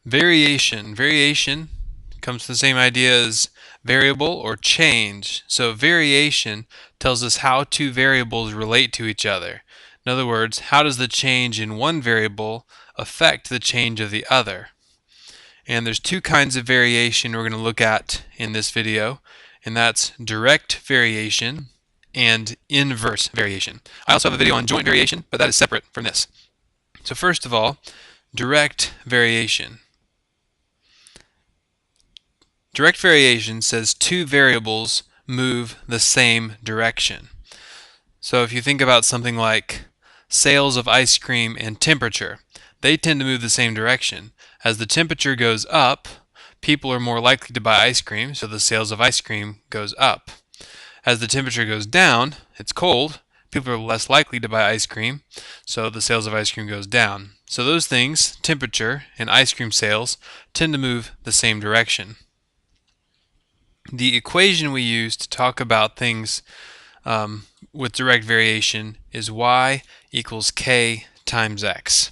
Variation. Variation comes from the same idea as variable or change. So variation tells us how two variables relate to each other. In other words, how does the change in one variable affect the change of the other? And there's two kinds of variation we're going to look at in this video, and that's direct variation and inverse variation. I also have a video on joint variation, but that is separate from this. So first of all, direct variation. Direct variation says two variables move the same direction. So if you think about something like sales of ice cream and temperature, they tend to move the same direction. As the temperature goes up, people are more likely to buy ice cream, so the sales of ice cream goes up. As the temperature goes down, it's cold, people are less likely to buy ice cream, so the sales of ice cream goes down. So those things, temperature and ice cream sales, tend to move the same direction. The equation we use to talk about things with direct variation is y equals k times x.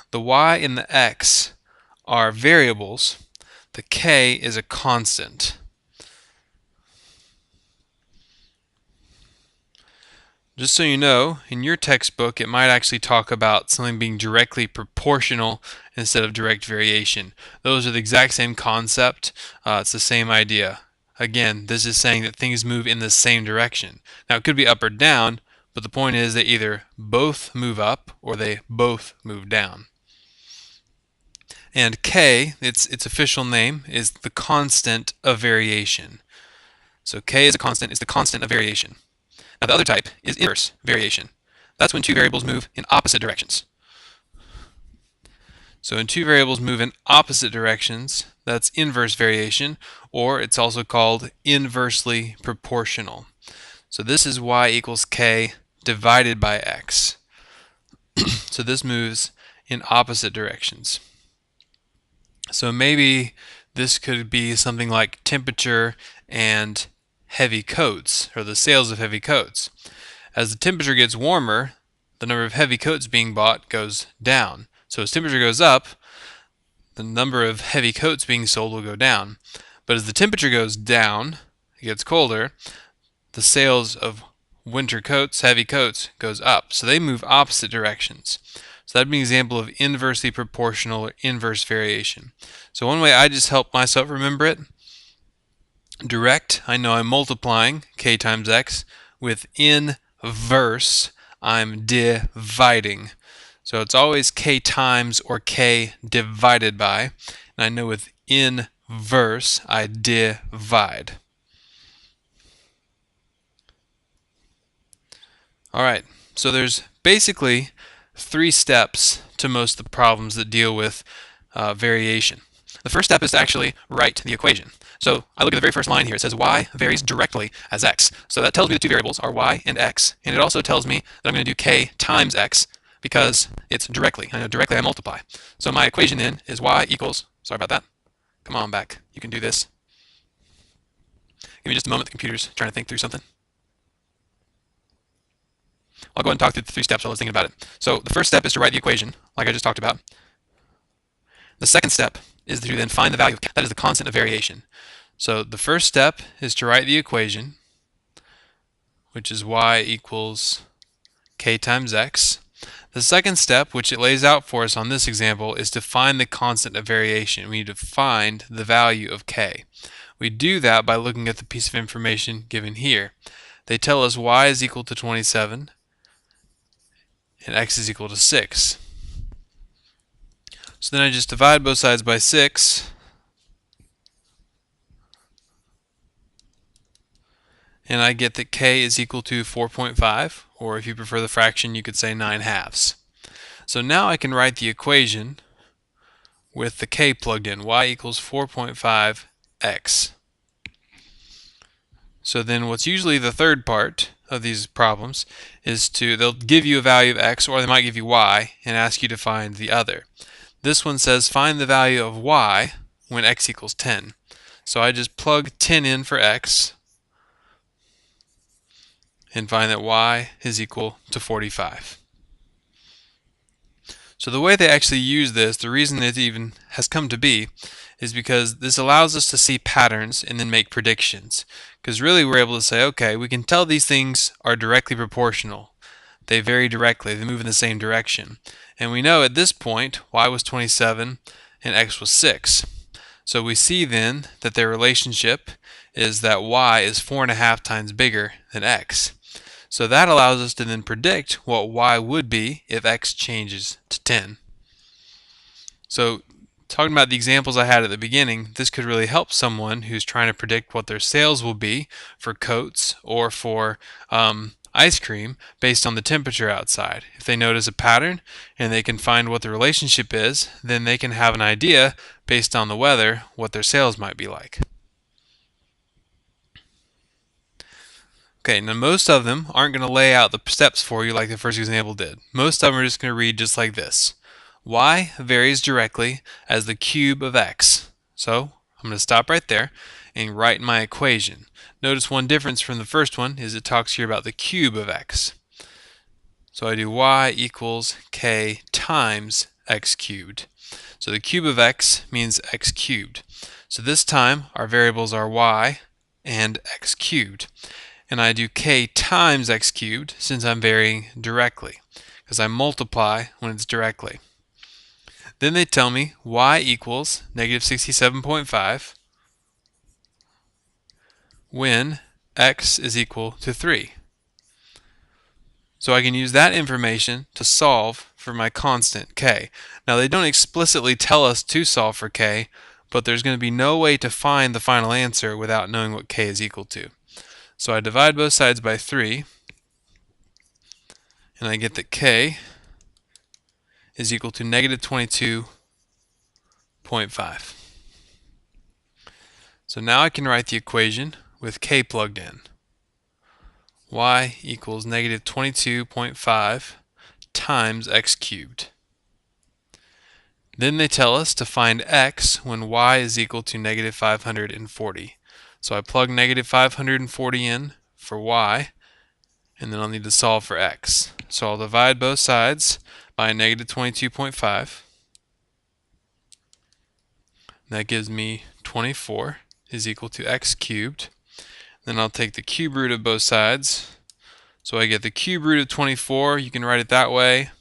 The y and the x are variables. The k is a constant. Just so you know, in your textbook it might actually talk about something being directly proportional instead of direct variation. Those are the exact same concept. It's the same idea. Again, this is saying that things move in the same direction. Now it could be up or down, but the point is they either both move up or they both move down. And k, its official name, is the constant of variation. So k is a constant, it's the constant of variation. Now the other type is inverse variation. That's when two variables move in opposite directions. So when two variables move in opposite directions, that's inverse variation, or it's also called inversely proportional. So this is y equals k divided by x. So this moves in opposite directions. So maybe this could be something like temperature and heavy coats, or the sales of heavy coats. As the temperature gets warmer, the number of heavy coats being bought goes down. So as temperature goes up, the number of heavy coats being sold will go down. But as the temperature goes down, it gets colder, the sales of winter coats, heavy coats, goes up. So they move opposite directions. So that'd be an example of inversely proportional or inverse variation. So one way I just help myself remember it, direct, I know I'm multiplying k times x. With inverse, I'm dividing. So it's always k times or k divided by. And I know with inverse, I divide. Alright, so there's basically 3 steps to most of the problems that deal with variation. The first step is to actually write the equation. So I look at the very first line here. It says y varies directly as x. So that tells me the two variables are y and x. And it also tells me that I'm going to do k times x because it's directly. I know directly I multiply. So my equation then is y equals, sorry about that. Come on back. You can do this. Give me just a moment. The computer's trying to think through something. I'll go ahead and talk through the 3 steps while I was thinking about it. So the first step is to write the equation, like I just talked about. The second step is to then find the value of k. That is the constant of variation. So the first step is to write the equation, which is y equals k times x. The second step, which it lays out for us on this example, is to find the constant of variation. We need to find the value of k. We do that by looking at the piece of information given here. They tell us y is equal to 27 and x is equal to 6. So then I just divide both sides by 6, and I get that k is equal to 4.5, or if you prefer the fraction, you could say 9/2. So now I can write the equation with the k plugged in, y equals 4.5x. So then what's usually the third part of these problems is they'll give you a value of x, or they might give you y and ask you to find the other. This one says find the value of y when x equals 10. So I just plug 10 in for x and find that y is equal to 45. So the way they actually use this, the reason it even has come to be, is because this allows us to see patterns and then make predictions. Because really we're able to say, okay, we can tell these things are directly proportional. They vary directly, they move in the same direction. And we know at this point y was 27 and x was 6. So we see then that their relationship is that y is 4.5 times bigger than x. So that allows us to then predict what y would be if x changes to 10. So talking about the examples I had at the beginning, this could really help someone who's trying to predict what their sales will be for coats or for ice cream based on the temperature outside. If they notice a pattern and they can find what the relationship is, then they can have an idea based on the weather what their sales might be like. Okay, now most of them aren't going to lay out the steps for you like the first example did. Most of them are just going to read just like this. Y varies directly as the cube of x. So I'm going to stop right there and write my equation. Notice one difference from the first one is it talks here about the cube of x. So I do y equals k times x cubed. So the cube of x means x cubed. So this time our variables are y and x cubed. And I do k times x cubed since I'm varying directly, because I multiply when it's directly. Then they tell me y equals negative 67.5 when x is equal to 3. So I can use that information to solve for my constant k. Now they don't explicitly tell us to solve for k, but there's going to be no way to find the final answer without knowing what k is equal to. So I divide both sides by 3, and I get that k is equal to negative 22.5. So now I can write the equation with k plugged in. Y equals negative 22.5 times x cubed. Then they tell us to find x when y is equal to negative 540. So I plug negative 540 in for y, and then I'll need to solve for x. So I'll divide both sides by negative 22.5. That gives me 24 is equal to x cubed. Then I'll take the cube root of both sides. So I get the cube root of 24. You can write it that way.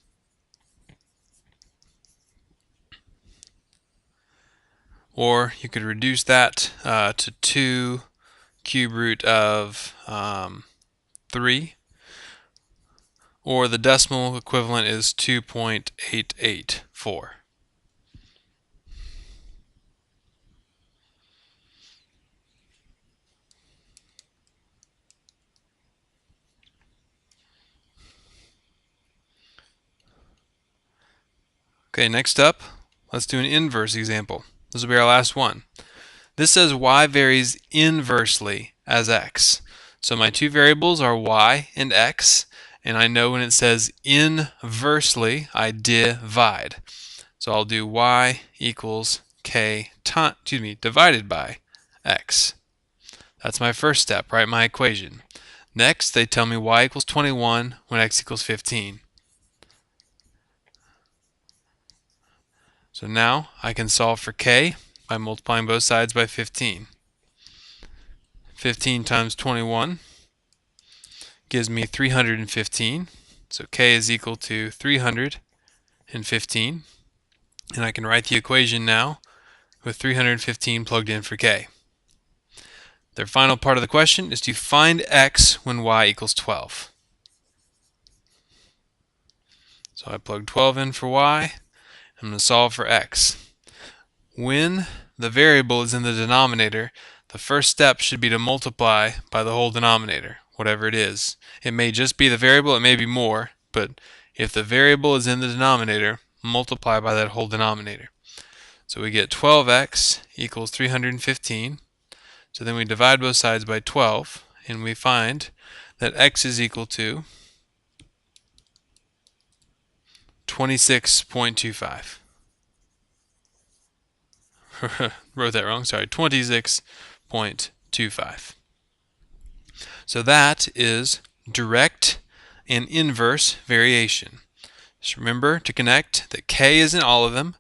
Or you could reduce that to 2 cube root of 3. Or the decimal equivalent is 2.884. Okay, next up, let's do an inverse example. This will be our last one. This says y varies inversely as x. So my two variables are y and x, and I know when it says inversely, I divide. So I'll do y equals k divided by x. That's my first step, write my equation. Next, they tell me y equals 21 when x equals 15. So now I can solve for k by multiplying both sides by 15. 15 times 21 gives me 315. So k is equal to 315. And I can write the equation now with 315 plugged in for k. Their final part of the question is to find x when y equals 12. So I plug 12 in for y. I'm going to solve for x. When the variable is in the denominator, the first step should be to multiply by the whole denominator, whatever it is. It may just be the variable, it may be more, but if the variable is in the denominator, multiply by that whole denominator. So we get 12x equals 315. So then we divide both sides by 12, and we find that x is equal to 26.25. Wrote that wrong, sorry, 26.25. So that is direct and inverse variation. Just remember to connect that k is in all of them.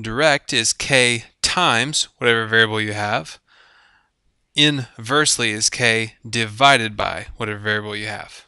Direct is k times whatever variable you have. Inversely is k divided by whatever variable you have.